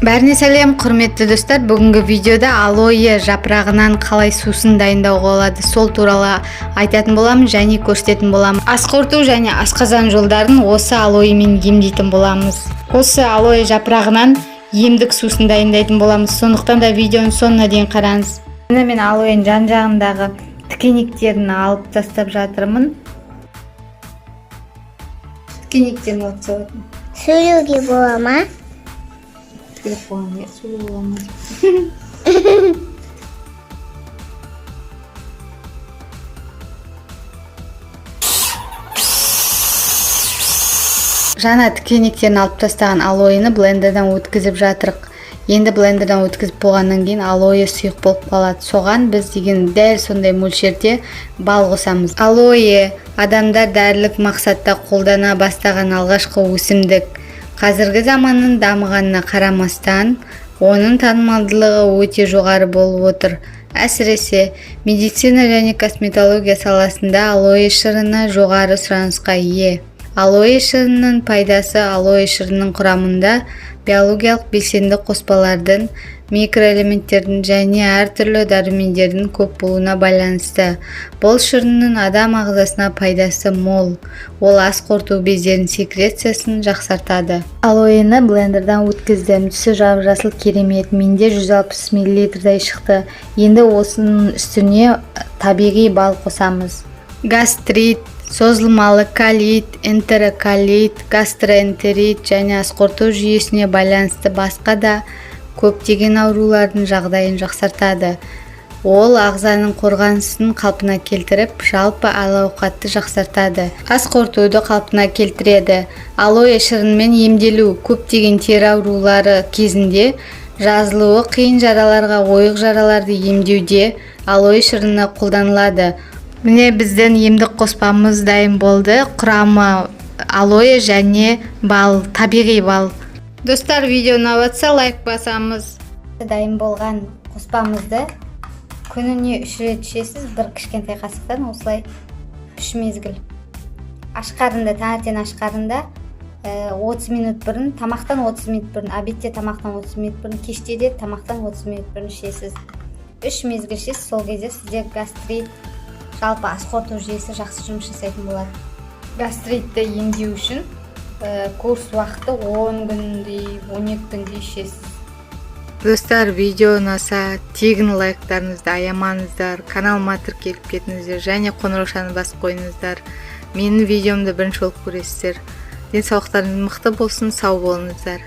Бәріне сәлем, құрметті достар. Бүгінгі видеода алоэ жапырағынан қалай сусын дайындауға болады, сол туралы айтатын боламын және көрсететін боламын. Ас қорыту және асқазан жолдарын осы алоэмен емдейтін боламыз. Осы алоэ жапырағынан емдік сусын дайындайтын боламыз. Сондықтан да видеоның соңына дейін қараңыз. Мен алоэның жан-жағындағы тікенектерін алып тастап жатырмын. Тікенектерін алып тастап. Сөйлеуге бола ма? Телефонға сөйлеуге болмайды. Жаңа тікенектерін алып тастаған алоэны блендерден өткізіп жатырық. Енді блендерден өткізіп болғаннан кейін алоэ сұйық болып қалады. Соған біз деген дәл сондай мөлшерде бал қосамыз. Алоэ адамдар дәрілік мақсатта қолдана бастаған алғашқы өсімдік. Қазіргі заманның дамығанына қарамастан, оның танымалдылығы өте жоғары болып отыр. Әсіресе медицина және косметология саласында алоэ шырыны жоғары сұранысқа ие. Алоэ шырынының пайдасы алоэ шырынының құрамында биологиялық белсенді қоспалардың, микроэлементтердің және әртүрлі дәрумендердің көп болуына байланысты. Бұл шырынның адам ағзасына пайдасы мол. Ол ас қорыту бездерінің секрециясын жақсартады. Алоэны блендерден өткіздім. Түсі жасыл керемет. Менде 160 мл шықты. Енді осының үстіне табиғи бал қосамыз. Гастрит, созылмалы колит, энтероколит, гастроэнтерит және ас қорыту жүйесіне байланысты басқа да көптеген аурулардың жағдайын жақсартады. Ол ағзаның қорғанысын қалпына келтіріп, жалпы әл-ауқатты жақсартады. Ас қорытуды қалпына келтіреді. Алоэ шырынымен емделу көптеген тері аурулары кезінде жазылуы қиын жараларға, ойық жараларды емдеуде алоэ шырыны қолданылады. Міне біздің емдік қоспамыз дайын болды. Құрамы алоэ және бал, табиғи бал. Достар, видео ұнаватса лайк басамыз. Дайын болған қоспамызды күніне 3 рет ішесіз, бір кішкентай қасықтан, осылай 3 мезгіл. Ашқарында, таңертең ашқарында 30 минут бұрын, тамақтан 30 минут бұрын, обедте тамақтан 30 минут бұрын, кеште де тамақтан 30 минут бұрын ішесіз. 3 мезгіл ішесіз, сол кезде сізде гастрит, жалпы ас қорыту жүйесі жақсы жұмыс жасайтын болады. Гастритті емдеу үшін курс уақыты 10 күндей, 12 күндей ішесіз. Достар, видео ұнаса тегін лайктарыңызды аямаңыздар, каналыма тіркеліп кетіңіздер және қоңыраушаны басып қойыңыздар. Менің видеомды бірінші болып көресіздер. Денсаулықтарыңыз мықты болсын, сау болыңыздар.